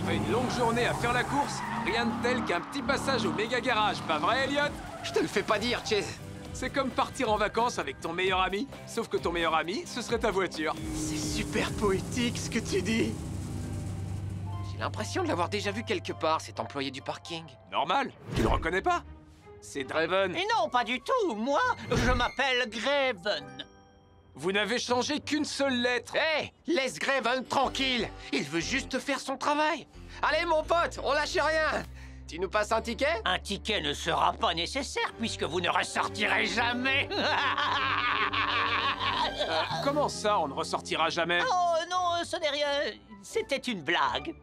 Après une longue journée à faire la course, rien de tel qu'un petit passage au méga garage, pas vrai, Elliot? Je te le fais pas dire, Chase. C'est comme partir en vacances avec ton meilleur ami, sauf que ton meilleur ami, ce serait ta voiture. C'est super poétique ce que tu dis. J'ai l'impression de l'avoir déjà vu quelque part, cet employé du parking. Normal, tu le reconnais pas? C'est Draven. Et non, pas du tout. Moi, je m'appelle Graven. Vous n'avez changé qu'une seule lettre. Hé, laisse Graven tranquille. Il veut juste faire son travail. Allez, mon pote, on lâche rien. Tu nous passes un ticket? Un ticket ne sera pas nécessaire puisque vous ne ressortirez jamais. Comment ça, on ne ressortira jamais? Oh non, ce n'est rien. C'était une blague.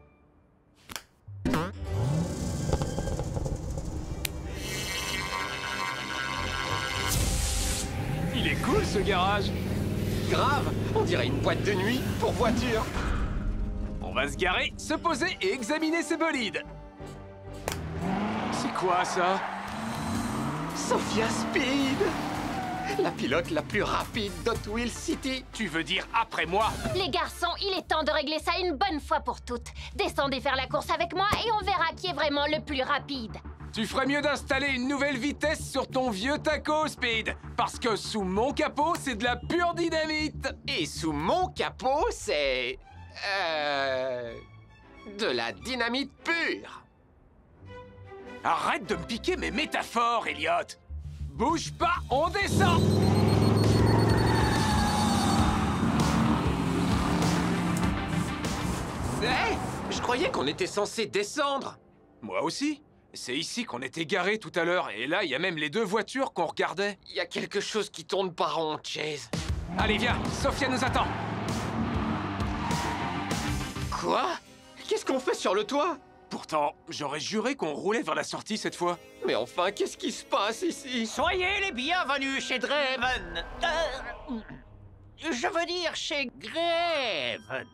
Il est cool ce garage. Grave, on dirait une boîte de nuit pour voiture. On va se garer, se poser et examiner ces bolides. C'est quoi ça? Sophia Speed, la pilote la plus rapide d'Hot Wheels City. Tu veux dire après moi? Les garçons, il est temps de régler ça une bonne fois pour toutes. Descendez faire la course avec moi et on verra qui est vraiment le plus rapide. Tu ferais mieux d'installer une nouvelle vitesse sur ton vieux taco, Speed. Parce que sous mon capot, c'est de la pure dynamite. Et sous mon capot, c'est... de la dynamite pure. Arrête de me piquer mes métaphores, Elliot. Bouge pas, on descend. Hé, je croyais qu'on était censé descendre. Moi aussi. C'est ici qu'on était garés tout à l'heure. Et là, il y a même les deux voitures qu'on regardait. Il y a quelque chose qui tourne pas rond, Chase. Allez, viens, Sophia nous attend. Quoi? Qu'est-ce qu'on fait sur le toit? Pourtant, j'aurais juré qu'on roulait vers la sortie cette fois. Mais enfin, qu'est-ce qui se passe ici? Soyez les bienvenus chez Draven. Je veux dire chez Graven.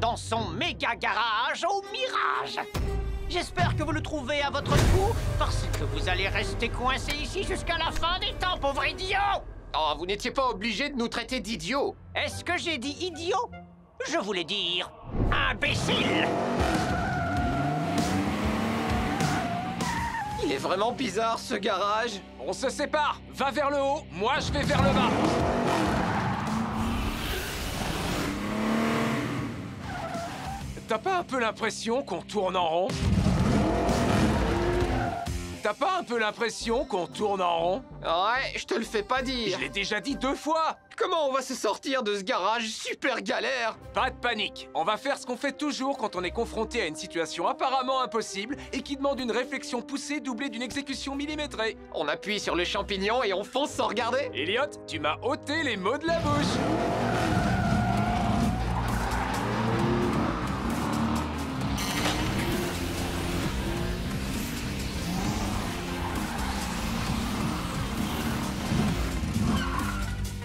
Dans son méga garage au Mirage. J'espère que vous le trouvez à votre goût, parce que vous allez rester coincé ici jusqu'à la fin des temps, pauvre idiot! Oh, vous n'étiez pas obligé de nous traiter d'idiots. Est-ce que j'ai dit idiot? Je voulais dire imbécile! Il est vraiment bizarre, ce garage. On se sépare. Va vers le haut, moi je vais vers le bas. T'as pas un peu l'impression qu'on tourne en rond? T'as pas un peu l'impression qu'on tourne en rond? Ouais, je te le fais pas dire. Je l'ai déjà dit 2 fois. Comment on va se sortir de ce garage super galère? Pas de panique. On va faire ce qu'on fait toujours quand on est confronté à une situation apparemment impossible et qui demande une réflexion poussée doublée d'une exécution millimétrée. On appuie sur le champignon et on fonce sans regarder? Elliot, tu m'as ôté les mots de la bouche.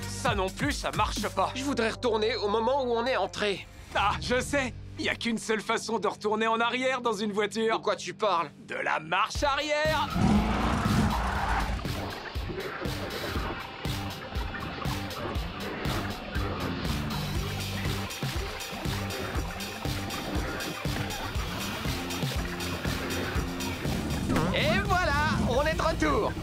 Ça non plus, ça marche pas. Je voudrais retourner au moment où on est entré. Ah, je sais. Il y a qu'une seule façon de retourner en arrière dans une De voiture. quoi tu parles? De la marche arrière. Et voilà, on est de retour.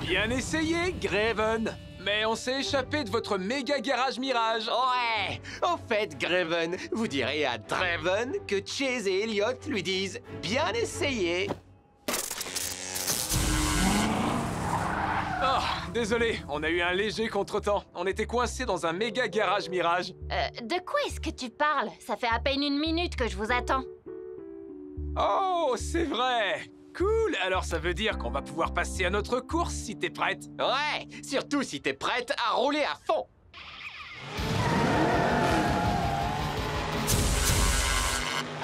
Bien essayé, Graven. Mais on s'est échappé de votre méga garage Mirage. Ouais. Au fait, Graven, vous direz à Draven que Chase et Elliot lui disent bien essayé. Oh, désolé, on a eu un léger contretemps. On était coincés dans un méga garage Mirage. De quoi est-ce que tu parles? Ça fait à peine 1 minute que je vous attends. Oh, c'est vrai. Cool, alors ça veut dire qu'on va pouvoir passer à notre course si t'es prête. Ouais, surtout si t'es prête à rouler à fond.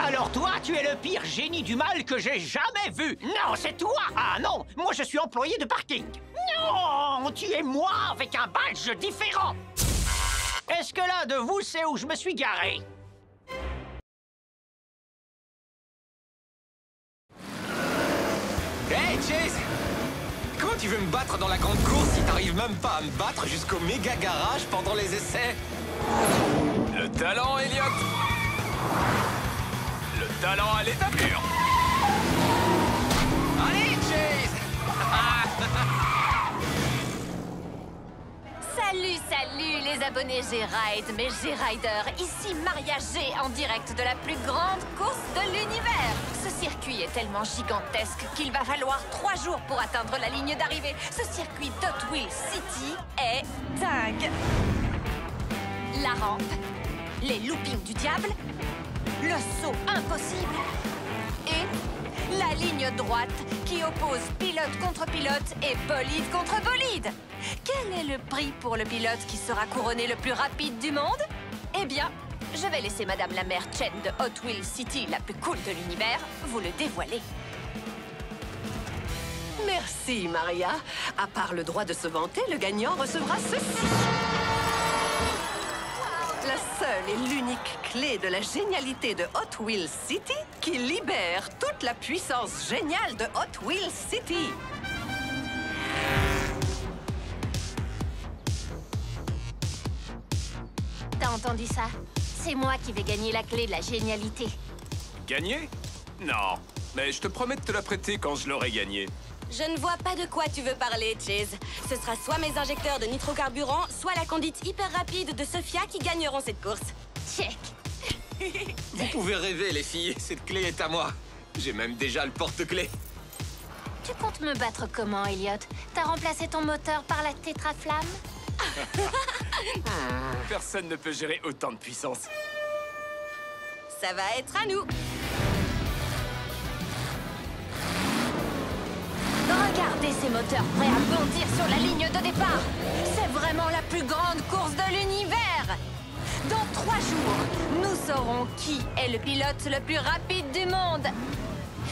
Alors toi, tu es le pire génie du mal que j'ai jamais vu. Non, c'est toi. Ah non, moi je suis employé de parking. Non, tu es moi avec un badge différent. Est-ce que l'un de vous sait où je me suis garé? Hey, Chase! Comment tu veux me battre dans la grande course si t'arrives même pas à me battre jusqu'au méga garage pendant les essais? Le talent, Elliot. Le Talent à l'état pur. Allez, Chase! Salut les abonnés G-Ride, mes G-Riders. Ici Maria G en direct de la plus grande course de l'univers. Ce circuit est tellement gigantesque qu'il va falloir 3 jours pour atteindre la ligne d'arrivée. Ce circuit d'Hot Wheels City est dingue. La rampe, les loopings du diable, le saut impossible et la ligne droite qui oppose pilote contre pilote et bolide contre bolide. Quel est le prix pour le pilote qui sera couronné le plus rapide du monde? Eh bien, je vais laisser Madame la maire Chen de Hot Wheels City, la plus cool de l'univers, vous le dévoiler. Merci, Maria. À part le droit de se vanter, le gagnant recevra ceci. La seule et l'unique clé de la génialité de Hot Wheels City qui libère toute la puissance géniale de Hot Wheels City. T'as entendu ça? C'est moi qui vais gagner la clé de la génialité. Gagner? Non. Mais je te promets de te la prêter quand je l'aurai gagnée. Je ne vois pas de quoi tu veux parler, Chase. Ce sera soit mes injecteurs de nitrocarburant, soit la conduite hyper rapide de Sophia qui gagneront cette course. Check. Vous pouvez rêver, les filles. Cette clé est à moi. J'ai même déjà le porte-clés. Tu comptes me battre comment, Elliot? T'as remplacé ton moteur par la tétraflamme? Personne ne peut gérer autant de puissance. Ça va être à nous. Regardez ces moteurs prêts à bondir sur la ligne de départ. C'est vraiment la plus grande course de l'univers. Dans 3 jours, nous saurons qui est le pilote le plus rapide du monde.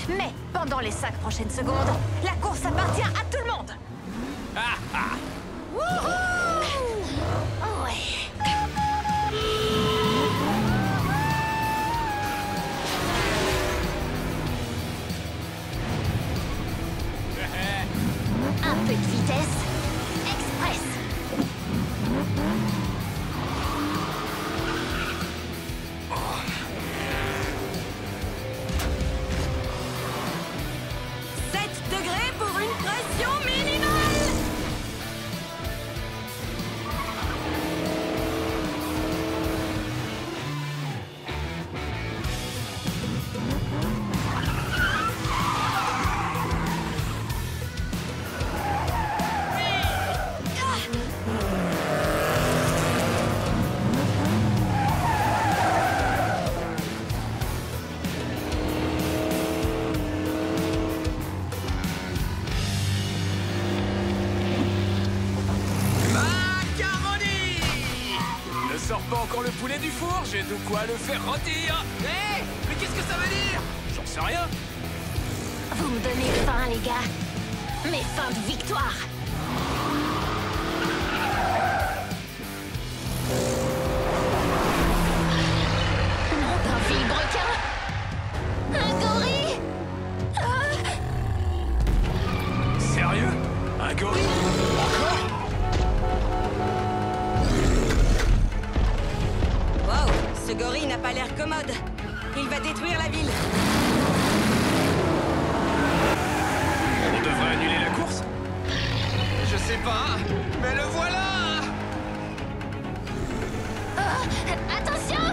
Mais pendant les 5 prochaines secondes, la course appartient à tout le monde. Wouhou! Ouais. Un peu de vitesse. Express. 7 degrés pour une pression minimale. Ne sors pas encore le poulet du four, j'ai de quoi le faire rôtir. Hé! Mais qu'est-ce que ça veut dire? J'en sais rien. Vous me donnez faim, les gars. Mes fins de victoire. Nom d'un vilebrequin. Un gorille. Sérieux? Un gorille? Encore? Wow, ce gorille n'a pas l'air commode. Il va détruire la ville. On devrait annuler la course? Je sais pas, mais le voilà! Attention!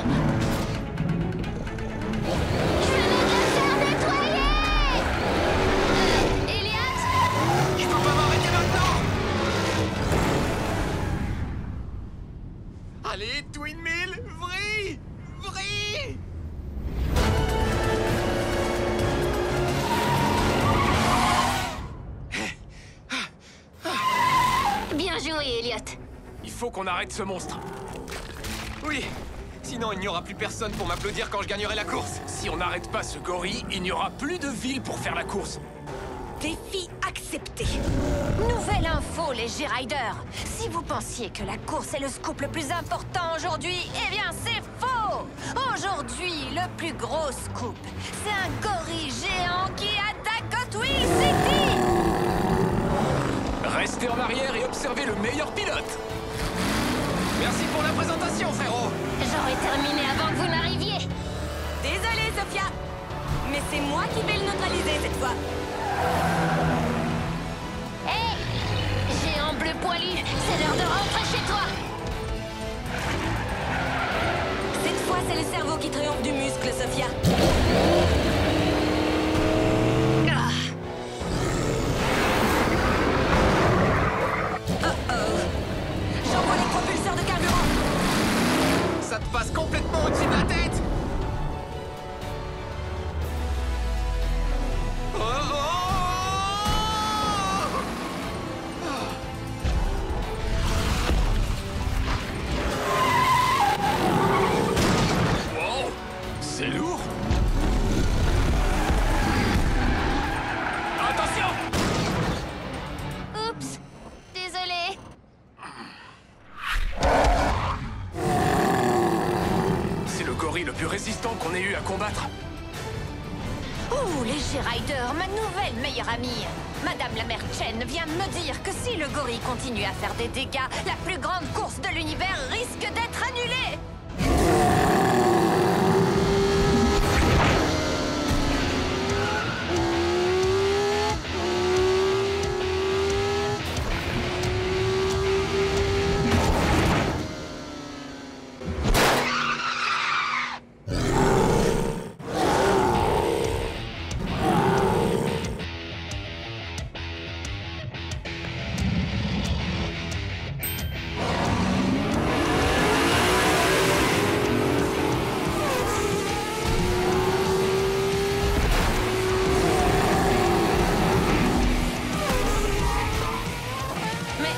Je vais me faire nettoyer! Elliot? Je peux pas m'arrêter maintenant! Allez, Twin Mill, vrille! Vrille! Bien joué, Elliot. Il faut qu'on arrête ce monstre. Oui, sinon il n'y aura plus personne pour m'applaudir quand je gagnerai la course. Si on n'arrête pas ce gorille, il n'y aura plus de ville pour faire la course. Défi accepté. Nouvelle info, les G-Riders. Si vous pensiez que la course est le scoop le plus important aujourd'hui, eh bien c'est faux. Aujourd'hui, le plus gros scoop, c'est un gorille géant qui attaque Hot Wheels City. Restez en arrière et observez le meilleur pilote. Merci pour la présentation, frérot! J'aurais terminé avant que vous n'arriviez. Désolée, Sophia. Mais c'est moi qui vais le neutraliser cette fois. Hé, géant bleu poilu, c'est l'heure de rentrer chez toi. Cette fois, c'est le cerveau qui triomphe du muscle, Sophia. Ah. J'envoie les propulseurs de carburant. Ça te passe complètement au-dessus de la tête. Oh, oh, Wow, c'est lourd. Attention! Oups, désolé. C'est le gorille le plus résistant qu'on ait eu à combattre. Ouh, les G-Riders, ma nouvelle meilleure amie. Madame la mère Chen vient de me dire que si le gorille continue à faire des dégâts, la plus grande course de l'univers risque d'être annulée. Mais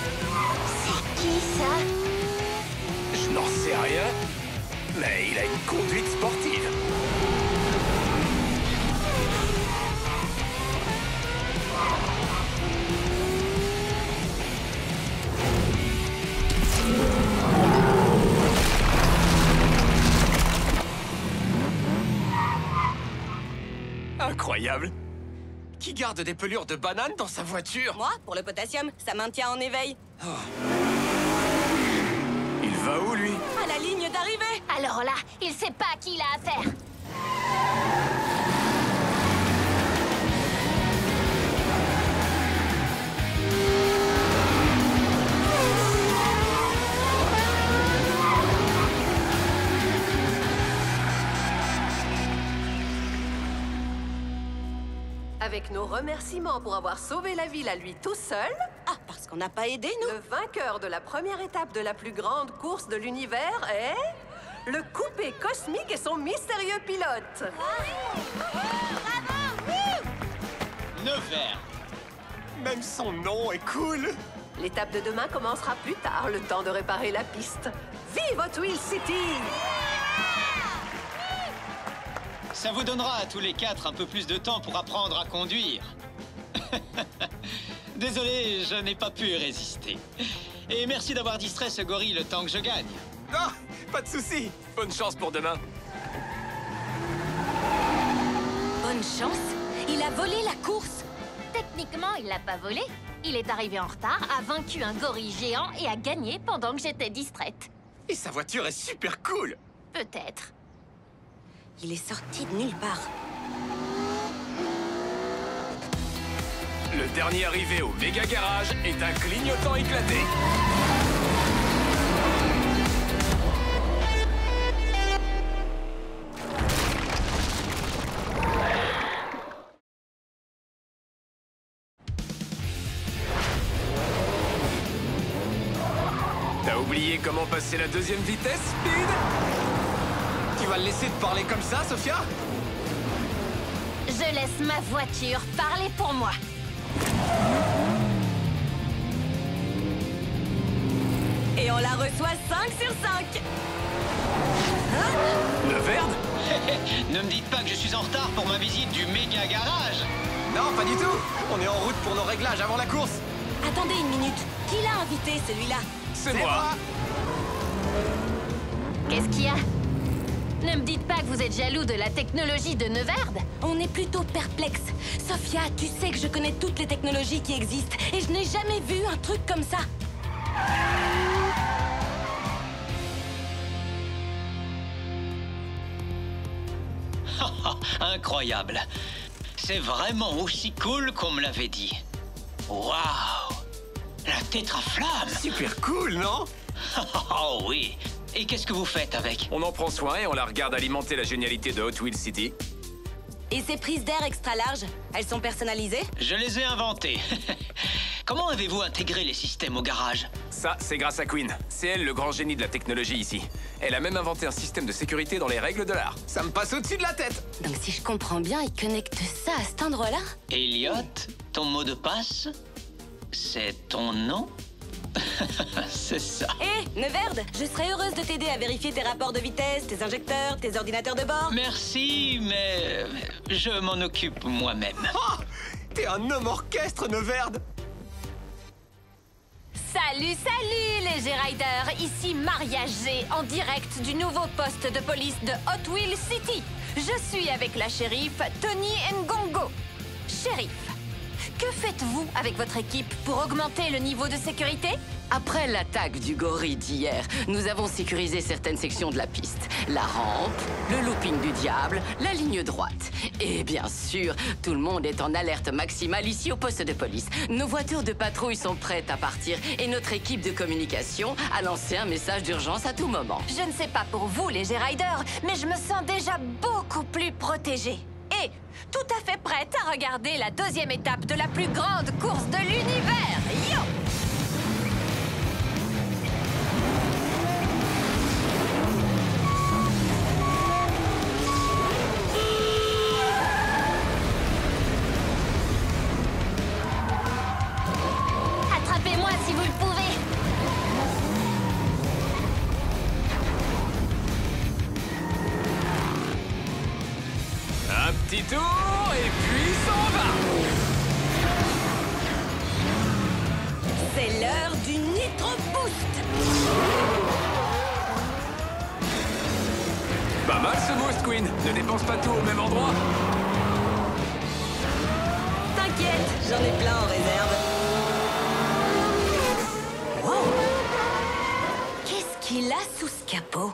c'est qui ça? Je n'en sais rien, mais il a une conduite sportive. Incroyable. Qui garde des pelures de banane dans sa voiture? Moi, pour le potassium, ça maintient en éveil. Il va où, lui? À la ligne d'arrivée. Alors là, il sait pas à qui il a affaire. Avec nos remerciements pour avoir sauvé la ville à lui tout seul, Ah, parce qu'on n'a pas aidé, nous. le vainqueur de la première étape de la plus grande course de l'univers est... le coupé cosmique et son mystérieux pilote. Nevers. même son nom est cool. L'étape de demain commencera plus tard, le temps de réparer la piste. Vive Hot Wheels City! Ça vous donnera à tous les quatre un peu plus de temps pour apprendre à conduire. Désolé, je n'ai pas pu résister. Et merci d'avoir distrait ce gorille le temps que je gagne. Ah, pas de souci. Bonne chance pour demain. Bonne chance. Il a volé la course. Techniquement, il l'a pas volé. Il est arrivé en retard, a vaincu un gorille géant et a gagné pendant que j'étais distraite. Et sa voiture est super cool. Peut-être. Il est sorti de nulle part. Le dernier arrivé au méga garage est un clignotant éclaté. T'as oublié comment passer la deuxième vitesse, Speed? Tu vas le laisser te parler comme ça, Sophia? Je laisse ma voiture parler pour moi. Et on la reçoit 5 sur 5. Le Verde? Ne me dites pas que je suis en retard pour ma visite du méga garage. Non, pas du tout. On est en route pour nos réglages avant la course. Attendez une minute. Qui l'a invité, celui-là? C'est moi. Qu'est-ce qu'il y a? Ne me dites pas que vous êtes jaloux de la technologie de Neverd. On est plutôt perplexe. Sophia, tu sais que je connais toutes les technologies qui existent et je n'ai jamais vu un truc comme ça. Incroyable. C'est vraiment aussi cool qu'on me l'avait dit. Waouh! La tétraflamme! Super cool, non? Oh oui. Et qu'est-ce que vous faites avec? On en prend soin et on la regarde alimenter la génialité de Hot Wheels City. Et ces prises d'air extra larges, elles sont personnalisées? Je les ai inventées. Comment avez-vous intégré les systèmes au garage? Ça, c'est grâce à Queen. C'est elle le grand génie de la technologie ici. Elle a même inventé un système de sécurité dans les règles de l'art. Ça me passe au-dessus de la tête. Donc si je comprends bien, ils connectent ça à cet endroit-là? Elliot, ton mot de passe, c'est ton nom? C'est ça. Hé, Neverd, je serais heureuse de t'aider à vérifier tes rapports de vitesse, tes injecteurs, tes ordinateurs de bord. Merci, mais je m'en occupe moi-même. Oh, t'es un homme orchestre, Neverd. Salut, salut les G-Riders, ici Maria G, en direct du nouveau poste de police de Hot Wheels City. Je suis avec la shérif Tony Ngongo. Shérif, que faites-vous avec votre équipe pour augmenter le niveau de sécurité? Après l'attaque du gorille d'hier, nous avons sécurisé certaines sections de la piste. La rampe, le looping du diable, la ligne droite. Et bien sûr, tout le monde est en alerte maximale ici au poste de police. Nos voitures de patrouille sont prêtes à partir et notre équipe de communication a lancé un message d'urgence à tout moment. Je ne sais pas pour vous les G-Riders, mais je me sens déjà beaucoup plus protégée. Et tout à fait prête à regarder la deuxième étape de la plus grande course de l'univers. Yo! Attrapez-moi si vous le pouvez. Un petit tour et puis s'en va. C'est l'heure du Nitro Boost. Pas mal ce boost, Queen. Ne dépense pas tout au même endroit. T'inquiète, j'en ai plein en réserve. Wow. Qu'est-ce qu'il a sous ce capot?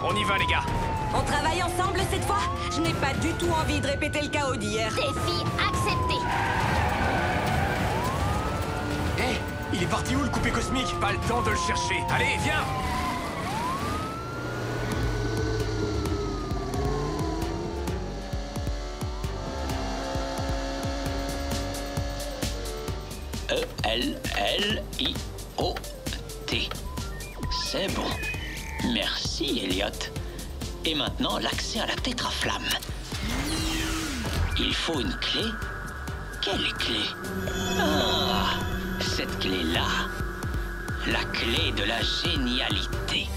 On y va, les gars. On travaille ensemble cette fois? Je n'ai pas du tout envie de répéter le chaos d'hier. Défi accepté. Hé, il est parti où le coupé cosmique? Pas le temps de le chercher. Allez, viens. E-L-L-I-O-T. C'est bon. Merci, Elliot. Et maintenant, l'accès à la tétraflamme. Il faut une clé. Quelle clé? Ah, cette clé-là. La clé de la génialité.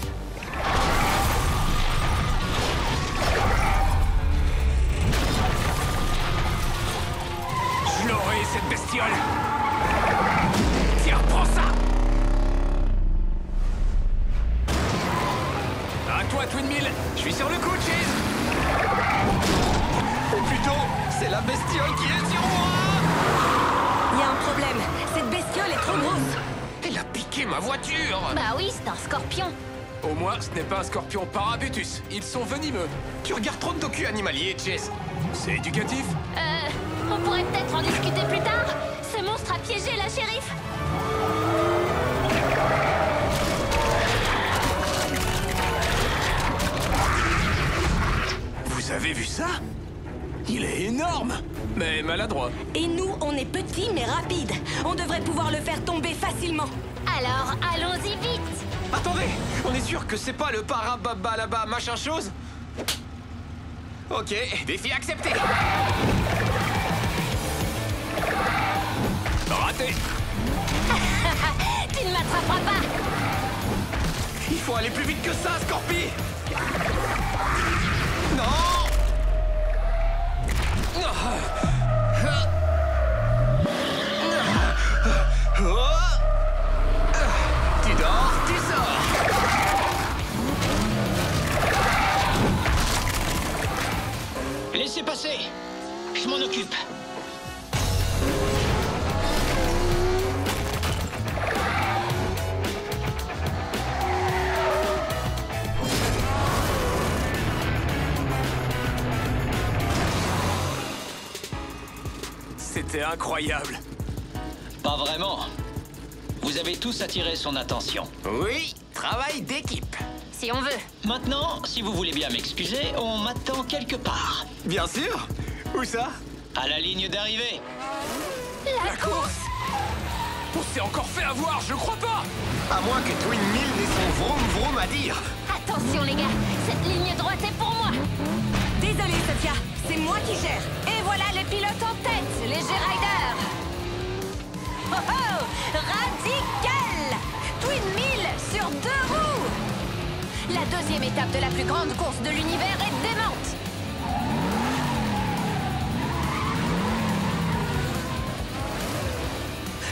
Je l'aurai, cette bestiole. Tiens, prends ça. À toi, Twin Mill. Je suis sur le coup, Cheese. Ou plutôt, c'est la bestiole qui est sur moi. Il y a un problème. Cette bestiole est trop grosse. Elle a piqué ma voiture. Bah oui, c'est un scorpion. Au moins, ce n'est pas un scorpion parabutus. Ils sont venimeux. Tu regardes trop de docu animaliers, Chase. C'est éducatif. On pourrait peut-être en discuter plus tard. Ce monstre a piégé la shérif. Vous avez vu ça? Il est énorme, mais maladroit. Et nous, on est petits mais rapides. On devrait pouvoir le faire tomber facilement. Alors, allons-y vite. Attendez, on est sûr que c'est pas le parababa là-bas machin chose? Ok, défi accepté. Raté. Tu Faut aller plus vite que ça, Scorpi! Non! Tu dors, tu sors! Laissez passer. Je m'en occupe. C'était incroyable. Pas vraiment. Vous avez tous attiré son attention. Oui, travail d'équipe. Si on veut. Maintenant, si vous voulez bien m'excuser, on m'attend quelque part. Bien sûr. Où ça? À la ligne d'arrivée. La course! On s'est encore fait avoir, je crois pas. À moins que Twin Mill ait son vroom vroom à dire. Attention les gars, cette ligne droite est pour moi. Désolée, Sophia, c'est moi qui gère. Et voilà les pilotes en tête, les G-Riders. Oh oh! Radical! Twin Mill sur 2 roues! La deuxième étape de la plus grande course de l'univers est démente.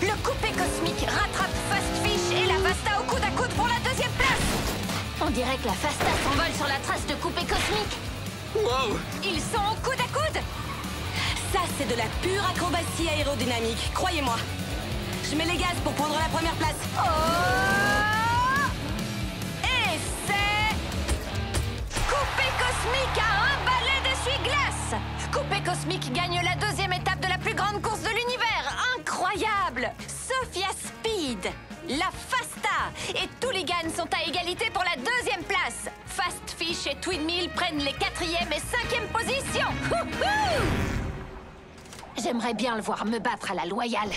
Le coupé cosmique rattrape Fast Fish et la Vasta au coude à coude pour la deuxième place. On dirait que la Vasta s'envole sur la trace de coupé cosmique. Wow! Ils sont au coude à coude. Ça, c'est de la pure acrobatie aérodynamique, croyez-moi. Je mets les gaz pour prendre la première place. Oh! Et c'est... Coupé cosmique à un balai d'essuie-glace. Coupé cosmique gagne la deuxième étape de la plus grande course de l'univers. Incroyable! Sophia Speed, la Fasta et Tooligan sont à égalité pour la deuxième place. Fast Fish et Twin Mill prennent les 4e et 5e positions. Wouhou! J'aimerais bien le voir me battre à la loyale.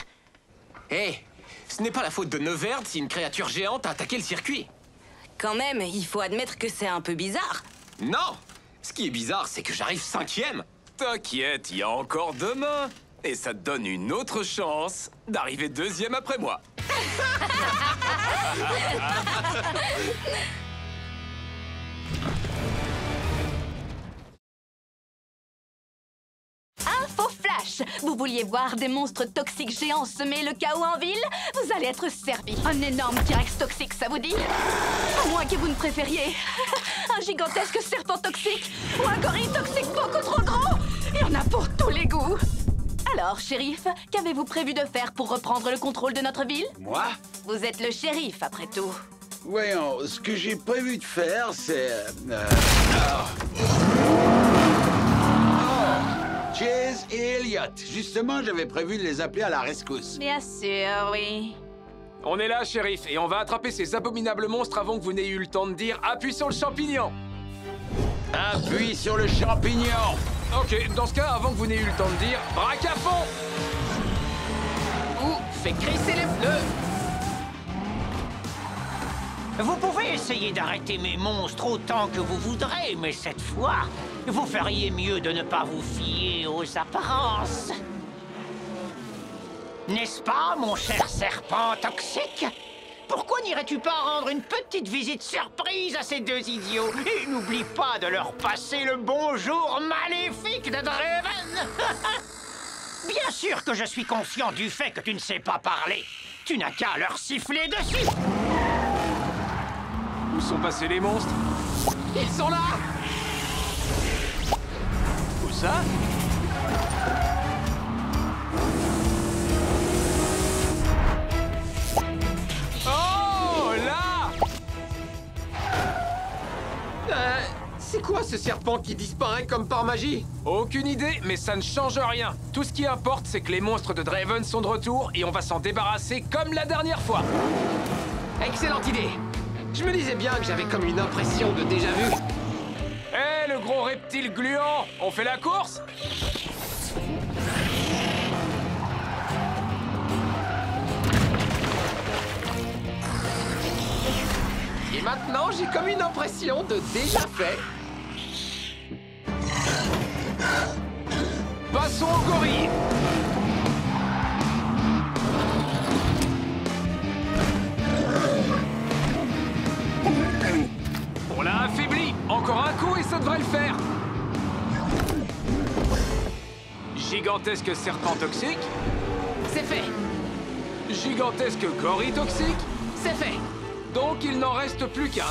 Hé, ce n'est pas la faute de Neverd si une créature géante a attaqué le circuit. Quand même, il faut admettre que c'est un peu bizarre. Non! Ce qui est bizarre, c'est que j'arrive 5e. T'inquiète, il y a encore demain. Et ça te donne une autre chance d'arriver 2e après moi. Info flash! Vous vouliez voir des monstres toxiques géants semer le chaos en ville? Vous allez être servi. Un énorme T-Rex toxique, ça vous dit? À moins que vous ne préfériez un gigantesque serpent toxique ou un gorille toxique beaucoup trop gros. Il y en a pour tous les goûts. Alors, shérif, qu'avez-vous prévu de faire pour reprendre le contrôle de notre ville? Moi? Vous êtes le shérif, après tout. Voyons, ce que j'ai prévu de faire, c'est... Chase et Elliot. Justement, j'avais prévu de les appeler à la rescousse. Bien sûr, oui. On est là, shérif, et on va attraper ces abominables monstres avant que vous n'ayez eu le temps de dire « Appuie sur le champignon ». Appuie sur le champignon. Ok, dans ce cas, avant que vous n'ayez eu le temps de dire « Braque à fond ». Ou fais crisser les pneus. Vous pouvez essayer d'arrêter mes monstres autant que vous voudrez, mais cette fois, vous feriez mieux de ne pas vous fier aux apparences. N'est-ce pas, mon cher serpent toxique? Pourquoi n'irais-tu pas rendre une petite visite surprise à ces deux idiots? Et n'oublie pas de leur passer le bonjour maléfique de Draven. Bien sûr que je suis conscient du fait que tu ne sais pas parler. Tu n'as qu'à leur siffler dessus. Où sont passés les monstres? Ils sont là! Où ça? Oh, là! C'est quoi ce serpent qui disparaît comme par magie? Aucune idée, mais ça ne change rien. Tout ce qui importe, c'est que les monstres de Draven sont de retour et on va s'en débarrasser comme la dernière fois. Excellente idée! Je me disais bien que j'avais comme une impression de déjà-vu. Hé, le gros reptile gluant, on fait la course? Et maintenant, j'ai comme une impression de déjà fait. Passons au gorille. Gigantesque serpent toxique. C'est fait. Gigantesque gorille toxique. C'est fait. Donc il n'en reste plus qu'un.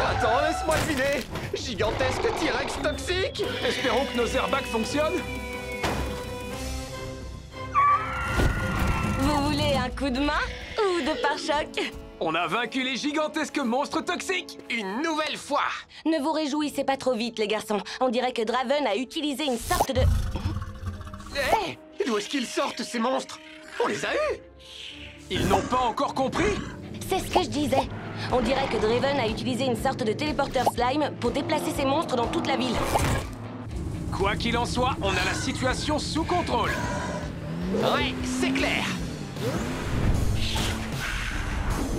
Attends, laisse-moi deviner. Gigantesque T-Rex toxique. Espérons que nos airbags fonctionnent. Vous voulez un coup de main ou de pare-choc? On a vaincu les gigantesques monstres toxiques. Une nouvelle fois. Ne vous réjouissez pas trop vite, les garçons. On dirait que Draven a utilisé une sorte de... Hé, d'où est-ce qu'ils sortent, ces monstres? On les a eus. Ils n'ont pas encore compris. C'est ce que je disais. On dirait que Draven a utilisé une sorte de téléporteur slime pour déplacer ces monstres dans toute la ville. Quoi qu'il en soit, on a la situation sous contrôle. Ouais, c'est clair.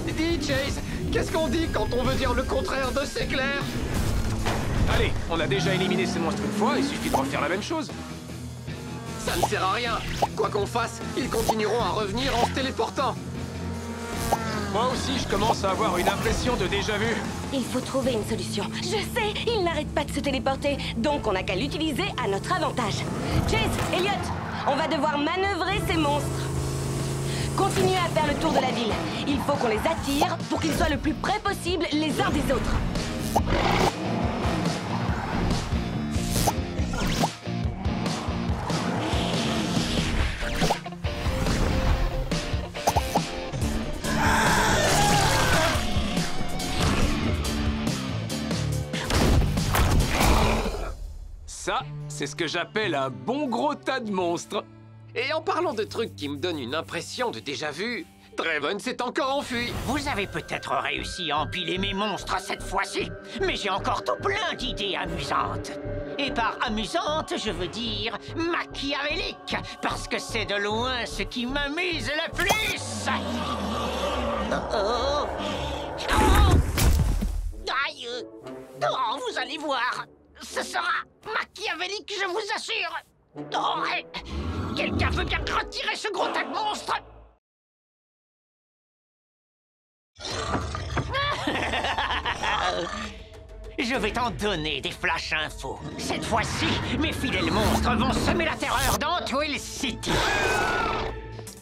Dis, Chase, qu'est-ce qu'on dit quand on veut dire le contraire de c'est clair? Allez, on a déjà éliminé ces monstres une fois, il suffit de refaire la même chose. Ça ne sert à rien. Quoi qu'on fasse, ils continueront à revenir en se téléportant. Moi aussi, je commence à avoir une impression de déjà-vu. Il faut trouver une solution. Je sais, il n'arrête pas de se téléporter, donc on n'a qu'à l'utiliser à notre avantage. Chase, Elliot, on va devoir manœuvrer ces monstres. Continuez à faire le tour de la ville. Il faut qu'on les attire pour qu'ils soient le plus près possible les uns des autres. Ça, c'est ce que j'appelle un bon gros tas de monstres. Et en parlant de trucs qui me donnent une impression de déjà-vu, Draven s'est encore enfui. Vous avez peut-être réussi à empiler mes monstres cette fois-ci, mais j'ai encore tout plein d'idées amusantes. Et par amusante, je veux dire machiavélique, parce que c'est de loin ce qui m'amuse le plus. Oh. Aïe. Oh, vous allez voir. Ce sera machiavélique, je vous assure. Oh, quelqu'un veut bien retirer ce gros tas de monstres? Je vais t'en donner des flash infos. Cette fois-ci, mes fidèles monstres vont semer la terreur dans Twill City.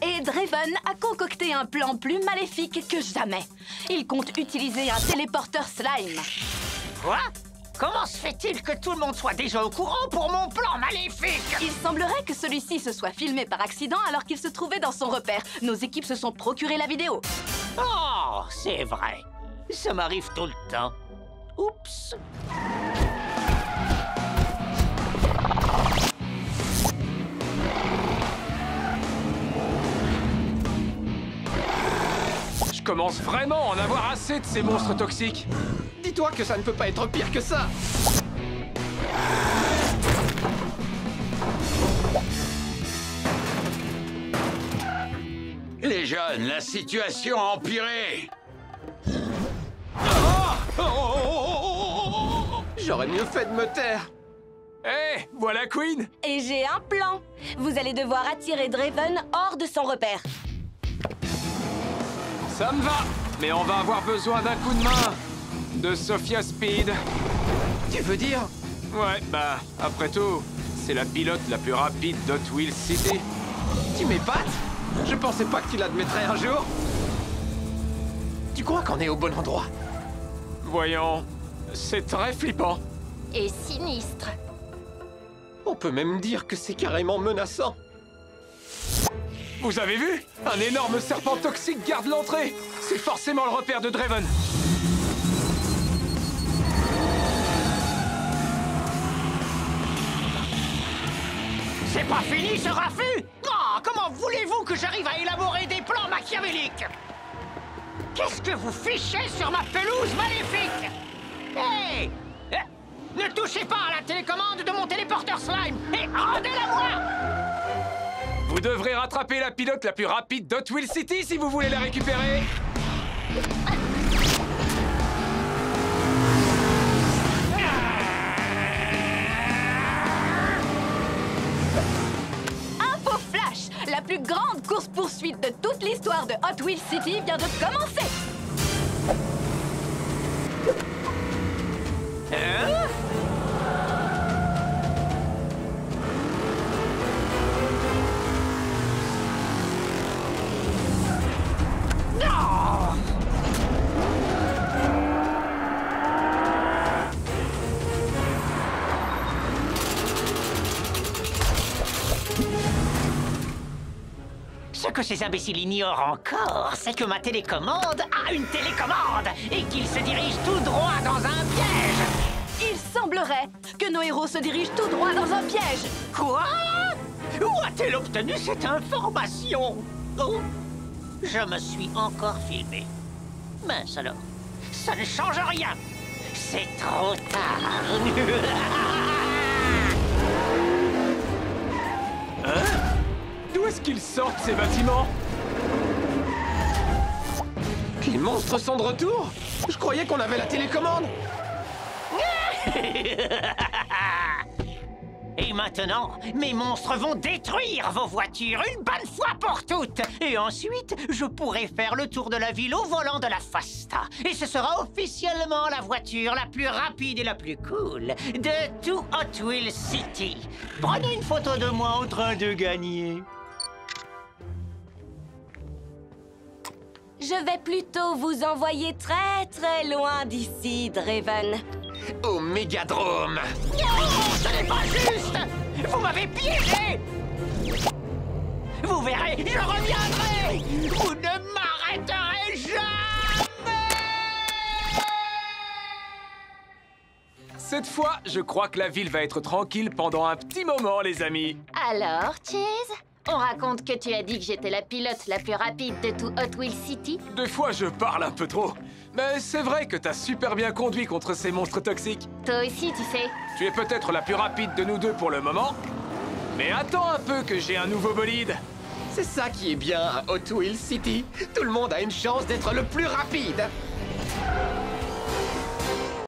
Et Draven a concocté un plan plus maléfique que jamais. Il compte utiliser un téléporteur slime. Quoi? Comment se fait-il que tout le monde soit déjà au courant pour mon plan maléfique? Il semblerait que celui-ci se soit filmé par accident alors qu'il se trouvait dans son repère. Nos équipes se sont procuré la vidéo. Oh, c'est vrai. Ça m'arrive tout le temps. Oups. Je commence vraiment à en avoir assez de ces monstres toxiques. Dis-toi que ça ne peut pas être pire que ça. Les jeunes, la situation a empiré. J'aurais mieux fait de me taire. Hé, voilà Queen. Et j'ai un plan. Vous allez devoir attirer Draven hors de son repère. Ça me va. Mais on va avoir besoin d'un coup de main. De Sophia Speed. Tu veux dire? Ouais, bah, après tout, c'est la pilote la plus rapide d'Hot Wheels City. Tu m'épates? Je pensais pas que tu l'admettrais un jour. Tu crois qu'on est au bon endroit? Voyons, c'est très flippant. Et sinistre. On peut même dire que c'est carrément menaçant. Vous avez vu? Un énorme serpent toxique garde l'entrée. C'est forcément le repère de Draven. C'est pas fini ce raffut? Oh, comment voulez-vous que j'arrive à élaborer des plans machiavéliques? Qu'est-ce que vous fichez sur ma pelouse maléfique? Hé! Ne touchez pas à la télécommande de mon téléporteur slime et rendez-la-moi! Vous devrez rattraper la pilote la plus rapide d'Hot Wheels City si vous voulez la récupérer. Info flash! La plus grande course-poursuite de toute l'histoire de Hot Wheels City vient de commencer! que ces imbéciles ignorent encore, c'est que ma télécommande a une télécommande et qu'ils se dirigent tout droit dans un piège. Il semblerait que nos héros se dirigent tout droit dans un piège. Quoi? Où a-t-elle obtenu cette information? Oh, je me suis encore filmé. Mince alors, ça ne change rien. C'est trop tard. D'où est-ce qu'ils sortent, ces bâtiments? Les monstres sont de retour? Je croyais qu'on avait la télécommande. Et maintenant, mes monstres vont détruire vos voitures une bonne fois pour toutes. Et ensuite, je pourrai faire le tour de la ville au volant de la Fasta. Et ce sera officiellement la voiture la plus rapide et la plus cool de tout Hot Wheels City. Prenez une photo de moi en train de gagner. Je vais plutôt vous envoyer très très loin d'ici, Draven. Au Mégadrome. Non, ce n'est pas juste. Vous m'avez piégé. Vous verrez, je reviendrai. Vous ne m'arrêterez jamais. Cette fois, je crois que la ville va être tranquille pendant un petit moment, les amis. Alors, Chase, on raconte que tu as dit que j'étais la pilote la plus rapide de tout Hot Wheels City? Des fois, je parle un peu trop. Mais c'est vrai que t'as super bien conduit contre ces monstres toxiques. Toi aussi, tu sais. Tu es peut-être la plus rapide de nous deux pour le moment. Mais attends un peu que j'ai un nouveau bolide. C'est ça qui est bien à Hot Wheels City. Tout le monde a une chance d'être le plus rapide.